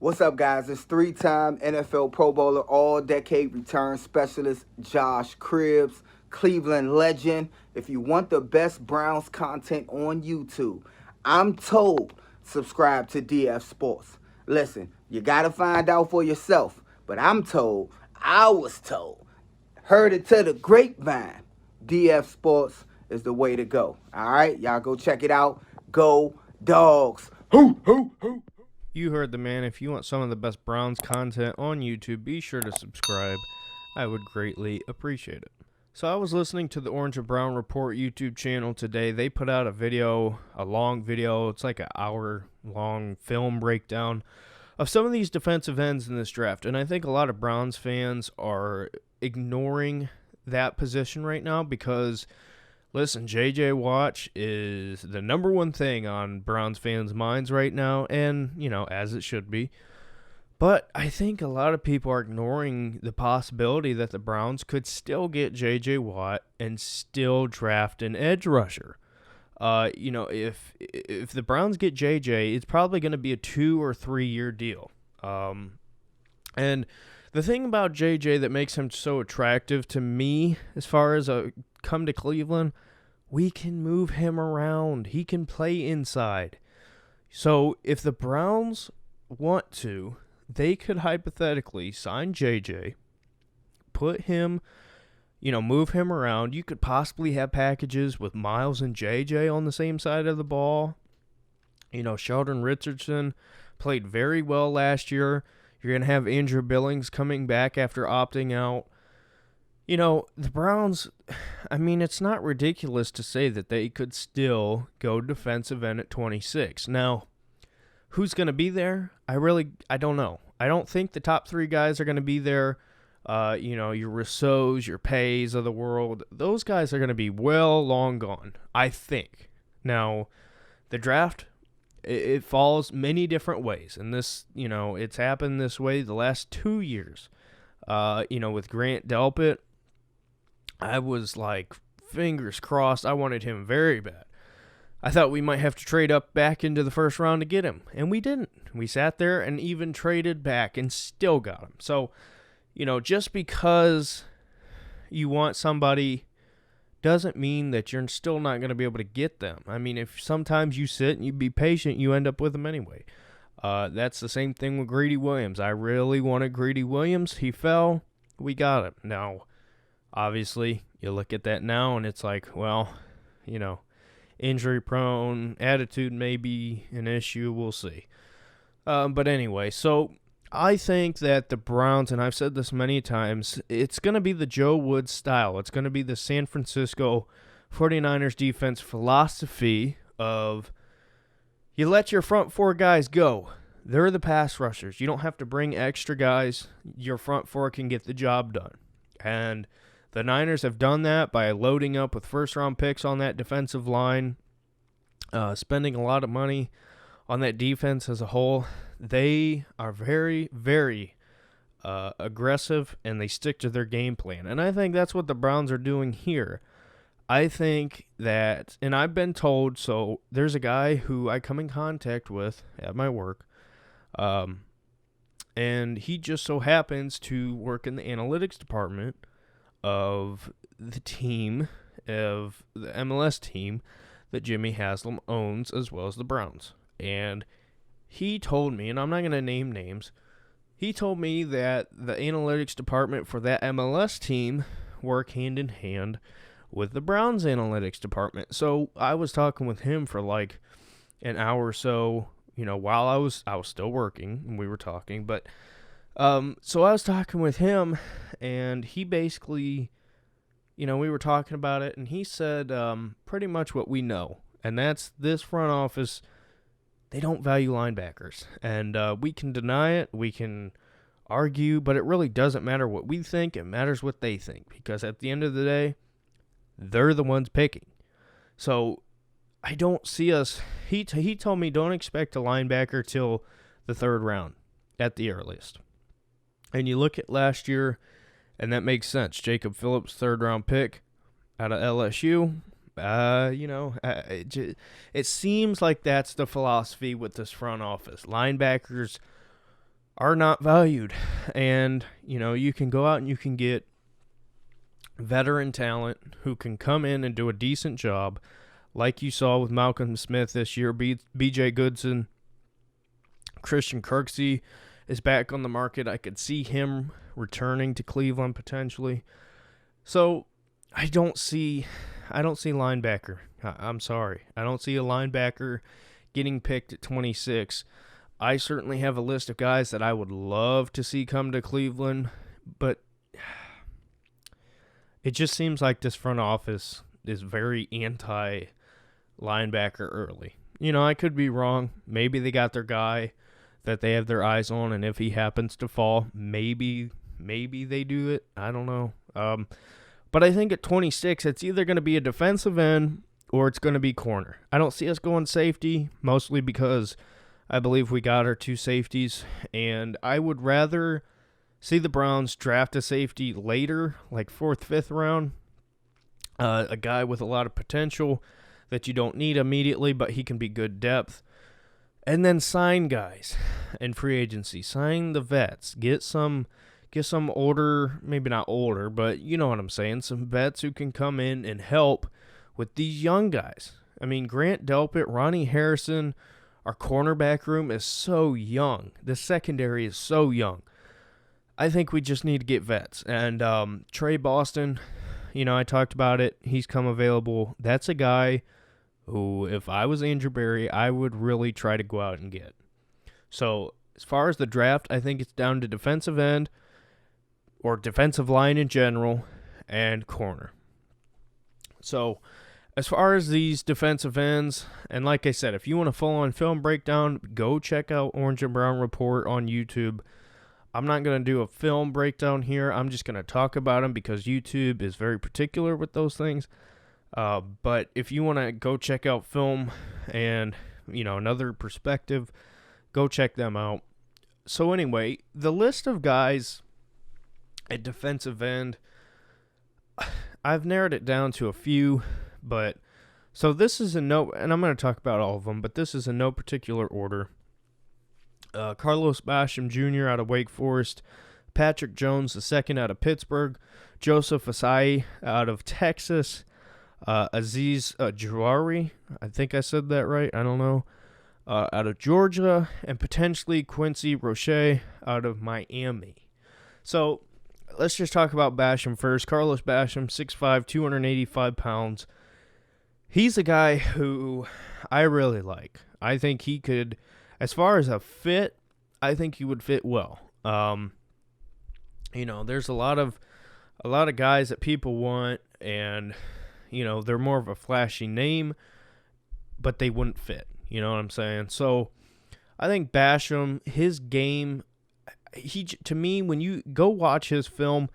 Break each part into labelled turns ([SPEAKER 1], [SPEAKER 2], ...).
[SPEAKER 1] What's up, guys? It's three-time NFL Pro Bowler, all-decade return specialist Josh Cribbs, Cleveland legend. If you want the best Browns content on YouTube, I'm told subscribe to DF Sports. Listen, you got to find out for yourself, but I was told, heard it to the grapevine. DF Sports is the way to go. All right, y'all go check it out. Go Dogs. Hoo, hoo, hoo.
[SPEAKER 2] You heard the man. If you want some of the best Browns content on YouTube, be sure to subscribe. I would greatly appreciate it. So I was listening to the Orange and Brown Report YouTube channel today. They put out a long video. It's like an hour-long film breakdown of some of these defensive ends in this draft. And I think a lot of Browns fans are ignoring that position right now because, listen, J.J. Watt is the number one thing on Browns fans' minds right now, and, as it should be. But I think a lot of people are ignoring the possibility that the Browns could still get J.J. Watt and still draft an edge rusher. If the Browns get J.J., it's probably going to be a 2 or 3 year deal. And the thing about J.J. that makes him so attractive to me as far as come to Cleveland, we can move him around. He can play inside. So if the Browns want to, they could hypothetically sign J.J., put him, move him around. You could possibly have packages with Miles and J.J. on the same side of the ball. Sheldon Richardson played very well last year. You're going to have Andrew Billings coming back after opting out. The Browns, it's not ridiculous to say that they could still go defensive end at 26. Now, who's going to be there? I don't know. I don't think the top three guys are going to be there. Your Rousseaus, your Pays of the world, those guys are going to be long gone, I think. Now, the draft, it falls many different ways. And this, it's happened this way the last 2 years. With Grant Delpit, I was like, fingers crossed. I wanted him very bad. I thought we might have to trade up back into the first round to get him, and we didn't. We sat there and even traded back and still got him. So, just because you want somebody doesn't mean that you're still not going to be able to get them. If sometimes you sit and you be patient, you end up with them anyway. That's the same thing with Greedy Williams. I really wanted Greedy Williams. He fell. We got him. Now, obviously, you look at that now, and it's like, well, injury-prone, attitude may be an issue. We'll see. But anyway, so I think that the Browns, and I've said this many times, it's going to be the Joe Woods style. It's going to be the San Francisco 49ers defense philosophy of you let your front four guys go. They're the pass rushers. You don't have to bring extra guys. Your front four can get the job done. And the Niners have done that by loading up with first-round picks on that defensive line, spending a lot of money on that defense as a whole. They are very, very aggressive, and they stick to their game plan. And I think that's what the Browns are doing here. I think that, and I've been told, so there's a guy who I come in contact with at my work, and he just so happens to work in the analytics department of the team, of the MLS team that Jimmy Haslam owns, as well as the Browns. And he told me, and I'm not going to name names, he told me that the analytics department for that MLS team work hand in hand with the Browns analytics department. So I was talking with him for like an hour or so, while I was still working, and we were talking, but so I was talking with him, and he basically, we were talking about it, and he said pretty much what we know, and that's this front office, they don't value linebackers. And we can deny it, we can argue, but it really doesn't matter what we think, it matters what they think, because at the end of the day, they're the ones picking. So I don't see us, he told me don't expect a linebacker till the third round at the earliest. And you look at last year, and that makes sense. Jacob Phillips, third-round pick out of LSU. It seems like that's the philosophy with this front office. Linebackers are not valued. And, you can go out and you can get veteran talent who can come in and do a decent job, like you saw with Malcolm Smith this year. B.J. Goodson, Christian Kirksey is back on the market. I could see him returning to Cleveland potentially. So I don't see linebacker. I'm sorry. I don't see a linebacker getting picked at 26. I certainly have a list of guys that I would love to see come to Cleveland, but it just seems like this front office is very anti-linebacker early. I could be wrong. Maybe they got their guy that they have their eyes on, and if he happens to fall, maybe they do it. I don't know. But I think at 26, it's either going to be a defensive end or it's going to be corner. I don't see us going safety, mostly because I believe we got our two safeties, and I would rather see the Browns draft a safety later, like 4th, 5th round, a guy with a lot of potential that you don't need immediately, but he can be good depth, and then sign guys in free agency. Sign the vets. Get some older, maybe not older, but you know what I'm saying, some vets who can come in and help with these young guys. I mean, Grant Delpit, Ronnie Harrison, our cornerback room is so young. The secondary is so young. I think we just need to get vets. And Trey Boston, I talked about it. He's come available. That's a guy who, if I was Andrew Berry, I would really try to go out and get. So as far as the draft, I think it's down to defensive end or defensive line in general and corner. So as far as these defensive ends, and like I said, if you want a full-on film breakdown, go check out Orange and Brown Report on YouTube. I'm not going to do a film breakdown here. I'm just going to talk about them because YouTube is very particular with those things. But if you want to go check out film and, another perspective, go check them out. So anyway, the list of guys at defensive end, I've narrowed it down to a few, but so this is in no, and I'm going to talk about all of them, but this is in no particular order. Carlos Basham Jr. out of Wake Forest, Patrick Jones II out of Pittsburgh, Joseph Assai out of Texas, Aziz Ojulari, I think I said that right, I don't know, out of Georgia, and potentially Quincy Roche out of Miami. So let's just talk about Basham first. Carlos Basham, 6'5", 285 pounds. He's a guy who I really like. I think he could, as far as a fit, I think he would fit well. There's a lot of guys that people want, and they're more of a flashy name, but they wouldn't fit. You know what I'm saying? So I think Basham, his game, to me, when you go watch his film,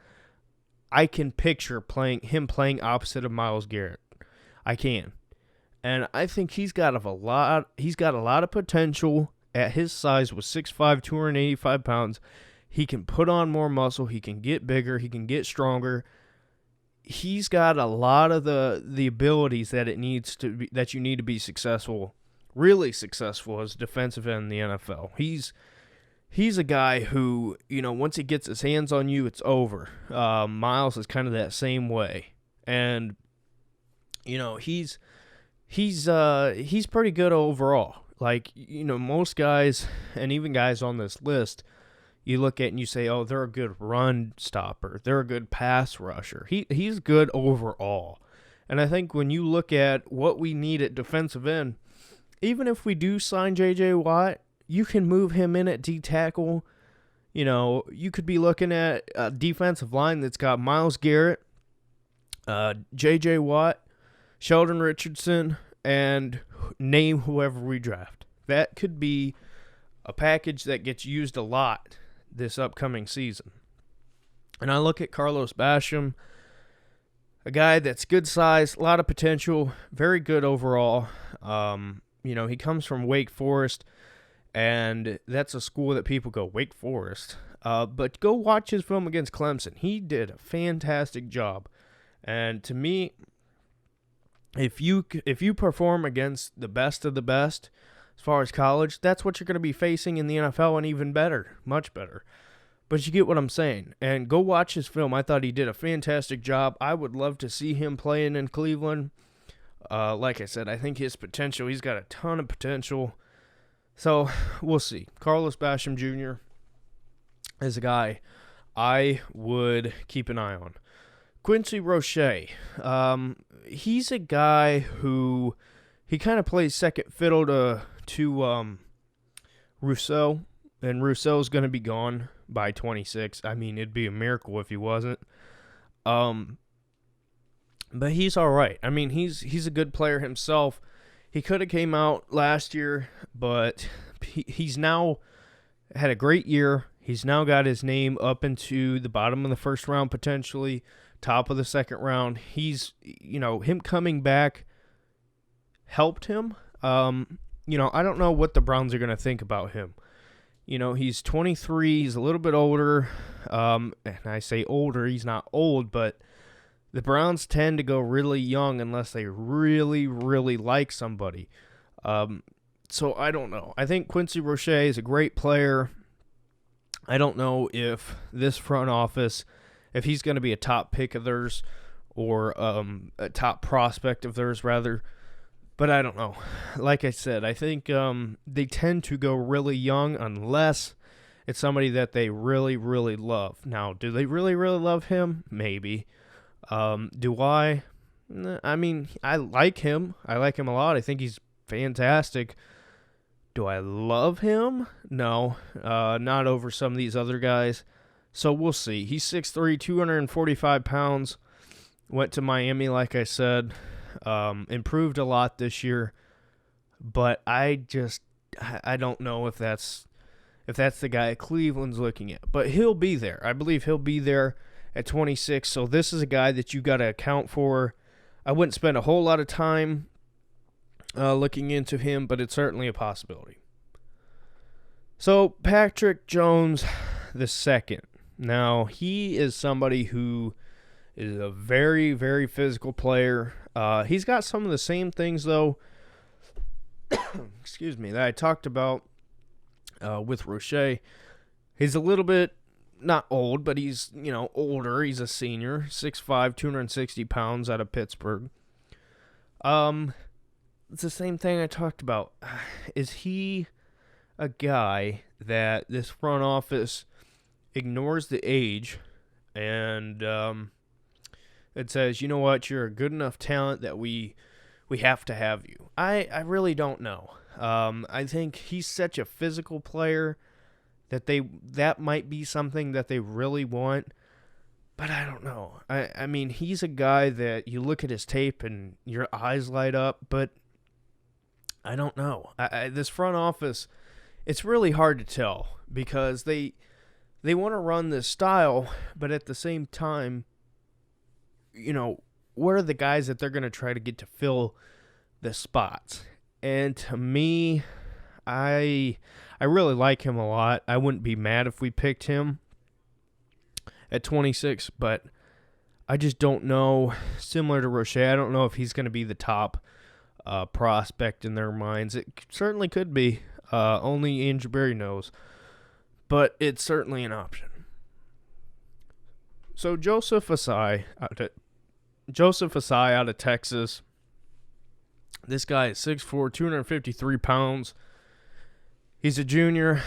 [SPEAKER 2] I can picture him playing opposite of Myles Garrett. I can. And I think he's got a lot of potential at his size with 6'5", 285 pounds. He can put on more muscle. He can get bigger. He can get stronger. He's got a lot of the abilities that you need to be successful, really successful as a defensive end in the NFL. He's a guy who, once he gets his hands on you, it's over. Myles is kind of that same way. And, he's pretty good overall. Like, most guys, and even guys on this list, you look at and you say, oh, they're a good run stopper. They're a good pass rusher. He's good overall. And I think when you look at what we need at defensive end, even if we do sign J.J. Watt, you can move him in at D-tackle. You could be looking at a defensive line that's got Myles Garrett, J.J. Watt, Sheldon Richardson, and name whoever we draft. That could be a package that gets used a lot this upcoming season. And I look at Carlos Basham, a guy that's good size, a lot of potential, very good overall. He comes from Wake Forest, and that's a school that people go, Wake Forest. But go watch his film against Clemson. He did a fantastic job. And to me, if you perform against the best of the best, as far as college, that's what you're going to be facing in the NFL, and even better, much better. But you get what I'm saying. And go watch his film. I thought he did a fantastic job. I would love to see him playing in Cleveland. Like I said, I think his potential, he's got a ton of potential. So we'll see. Carlos Basham Jr. is a guy I would keep an eye on. Quincy Roche. He's a guy who he kind of plays second fiddle to Rousseau. And Rousseau's going to be gone by 26. I mean, it'd be a miracle if he wasn't. But he's all right. I mean, he's a good player himself. He could have came out last year, but he's now had a great year. He's now got his name up into the bottom of the first round, potentially top of the second round. He's, him coming back helped him. I don't know what the Browns are going to think about him. He's 23. He's a little bit older. And I say older. He's not old, but the Browns tend to go really young unless they really, really like somebody. So I don't know. I think Quincy Roche is a great player. I don't know if this front office, if he's going to be a top pick of theirs or a top prospect of theirs, rather. But I don't know. Like I said, I think they tend to go really young unless it's somebody that they really, really love. Now, do they really, really love him? Maybe. Do I? I mean, I like him. I like him a lot. I think he's fantastic. Do I love him? No. Not over some of these other guys. So we'll see. He's 6'3", 245 pounds. Went to Miami, like I said. Improved a lot this year. But I don't know if that's the guy Cleveland's looking at. But he'll be there. I believe he'll be there at 26. So this is a guy that you got to account for. I wouldn't spend a whole lot of time looking into him, but it's certainly a possibility. So Patrick Jones II. Now, he is somebody who is a very, very physical player. He's got some of the same things, though, excuse me, that I talked about with Roche. He's a little bit, not old, but he's, older. He's a senior, 6'5", 260 pounds out of Pittsburgh. It's the same thing I talked about. Is he a guy that this front office ignores the age and it says, you know what, you're a good enough talent that we have to have you? I really don't know. I think he's such a physical player that might be something that they really want, but I don't know. I mean, he's a guy that you look at his tape and your eyes light up, but I don't know. This front office, it's really hard to tell because they want to run this style, but at the same time, what are the guys that they're going to try to get to fill the spots? And to me, I really like him a lot. I wouldn't be mad if we picked him at 26, but I just don't know. Similar to Roche, I don't know if he's going to be the top prospect in their minds. It certainly could be. Only Andrew Berry knows. But it's certainly an option. So Joseph Assai out of Texas. This guy is 6'4", 253 pounds. He's a junior.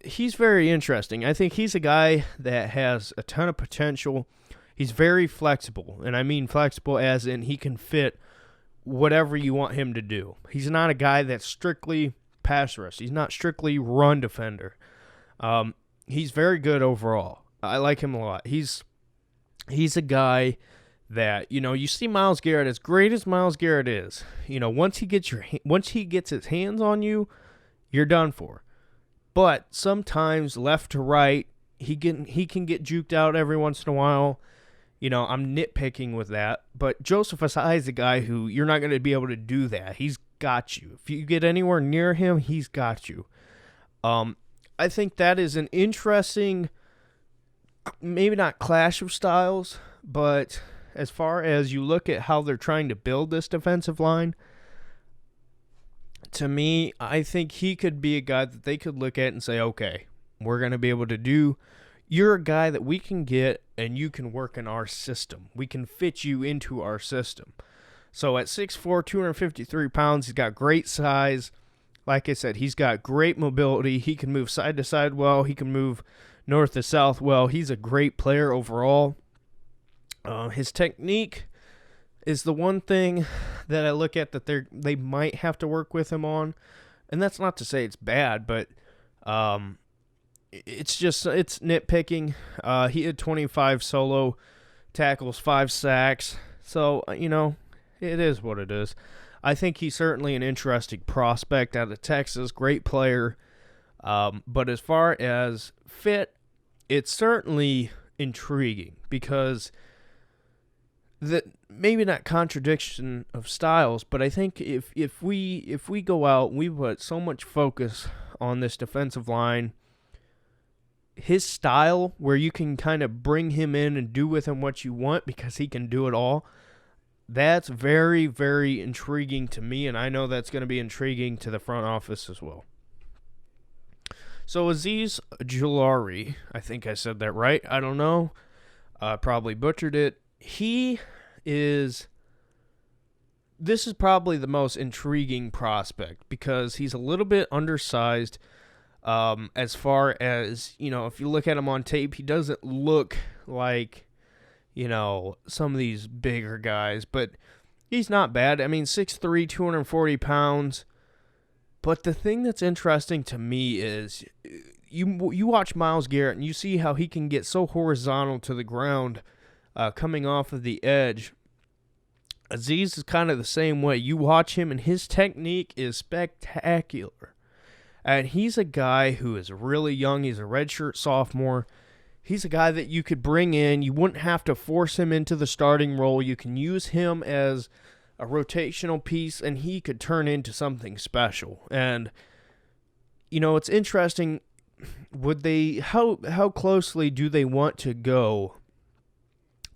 [SPEAKER 2] He's very interesting. I think he's a guy that has a ton of potential. He's very flexible, and I mean flexible as in he can fit whatever you want him to do. He's not a guy that's strictly pass rush. He's not strictly run defender. He's very good overall. I like him a lot. He's a guy that, you see Myles Garrett, as great as Myles Garrett is, once he gets his hands on you, you're done for. But sometimes left to right, he can get juked out every once in a while. I'm nitpicking with that, but Joseph Assai is a guy who you're not going to be able to do that. He's got you. If you get anywhere near him, he's got you. I think that is an interesting, maybe not clash of styles, but as far as you look at how they're trying to build this defensive line, to me, I think he could be a guy that they could look at and say, okay, we're going to be able to do. You're a guy that we can get and you can work in our system. We can fit you into our system. So at 6'4", 253 pounds, he's got great size. Like I said, he's got great mobility. He can move side to side well. He can move north to south well. He's a great player overall. His technique is the one thing that I look at that they might have to work with him on. And that's not to say it's bad, but it's nitpicking. He had 25 solo tackles, 5 sacks. So, it is what it is. I think he's certainly an interesting prospect out of Texas, great player. But as far as fit, it's certainly intriguing because maybe not contradiction of styles, but I think if we go out, we put so much focus on this defensive line, his style where you can kind of bring him in and do with him what you want because he can do it all. That's very, very intriguing to me, and I know that's going to be intriguing to the front office as well. So Aziz Ojulari, I think I said that right. I don't know. Probably butchered it. This is probably the most intriguing prospect because he's a little bit undersized as far as, if you look at him on tape, he doesn't look like, some of these bigger guys, but he's not bad. I mean, 6'3", 240 pounds. But the thing that's interesting to me is you watch Myles Garrett and you see how he can get so horizontal to the ground coming off of the edge. Aziz is kind of the same way. You watch him and his technique is spectacular. And he's a guy who is really young. He's a redshirt sophomore. He's a guy that you could bring in. You wouldn't have to force him into the starting role. You can use him as a rotational piece, and he could turn into something special. And, it's interesting. How closely do they want to go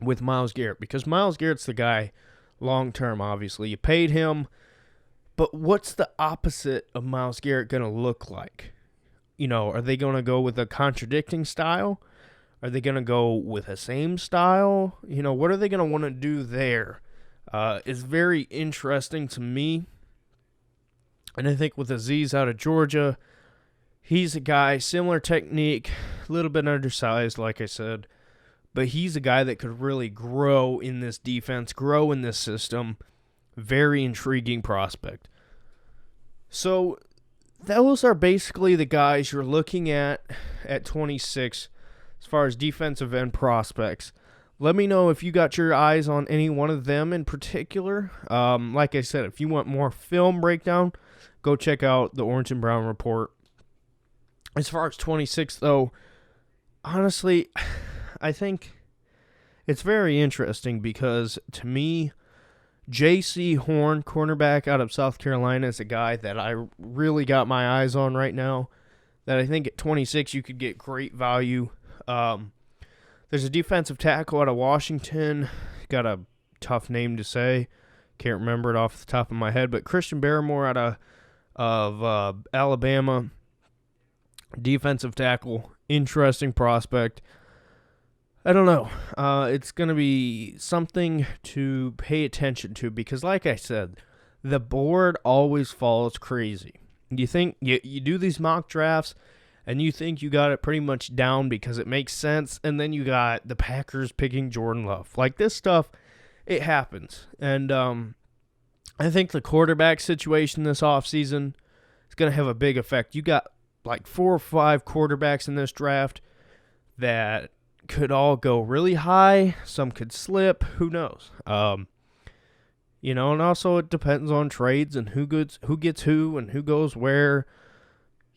[SPEAKER 2] with Myles Garrett? Because Myles Garrett's the guy long term, obviously. You paid him. But what's the opposite of Myles Garrett going to look like? Are they going to go with a contradicting style? Are they going to go with the same style? What are they going to want to do there? It's very interesting to me. And I think with Aziz out of Georgia, he's a guy, similar technique, a little bit undersized, like I said. But he's a guy that could really grow in this defense, grow in this system. Very intriguing prospect. So those are basically the guys you're looking at 26 as far as defensive end prospects. Let me know if you got your eyes on any one of them in particular. Like I said, if you want more film breakdown, go check out the Orange and Brown Report. As far as 26, though, honestly, I think it's very interesting because, to me, J.C. Horn, cornerback out of South Carolina, is a guy that I really got my eyes on right now, that I think at 26 you could get great value. There's a defensive tackle out of Washington. Got a tough name to say. Can't remember it off the top of my head. But Christian Barrymore out of Alabama. Defensive tackle. Interesting prospect. I don't know. It's going to be something to pay attention to because, like I said, the board always falls crazy. You think you do these mock drafts, and you think you got it pretty much down because it makes sense, and then you got the Packers picking Jordan Love. Like, this stuff, it happens. And I think the quarterback situation this offseason is going to have a big effect. You got like 4 or 5 quarterbacks in this draft that could all go really high. Some could slip. Who knows? And also it depends on trades and who gets who and who goes where.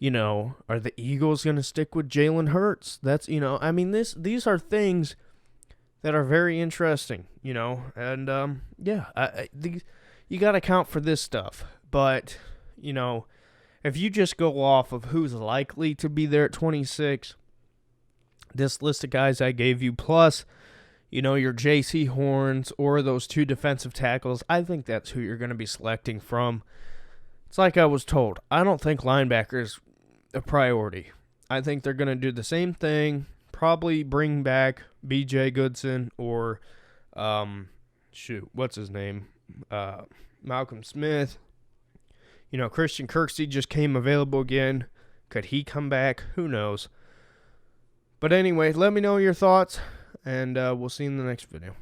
[SPEAKER 2] Are the Eagles going to stick with Jalen Hurts? That's, these are things that are very interesting, and, you got to account for this stuff. But, if you just go off of who's likely to be there at 26, this list of guys I gave you, plus, your J.C. Horns or those 2 defensive tackles, I think that's who you're going to be selecting from. It's like I was told. I don't think linebackers a priority. I think they're going to do the same thing, probably bring back B.J. Goodson or, what's his name? Malcolm Smith. Christian Kirksey just came available again. Could he come back? Who knows? But anyway, let me know your thoughts, and we'll see you in the next video.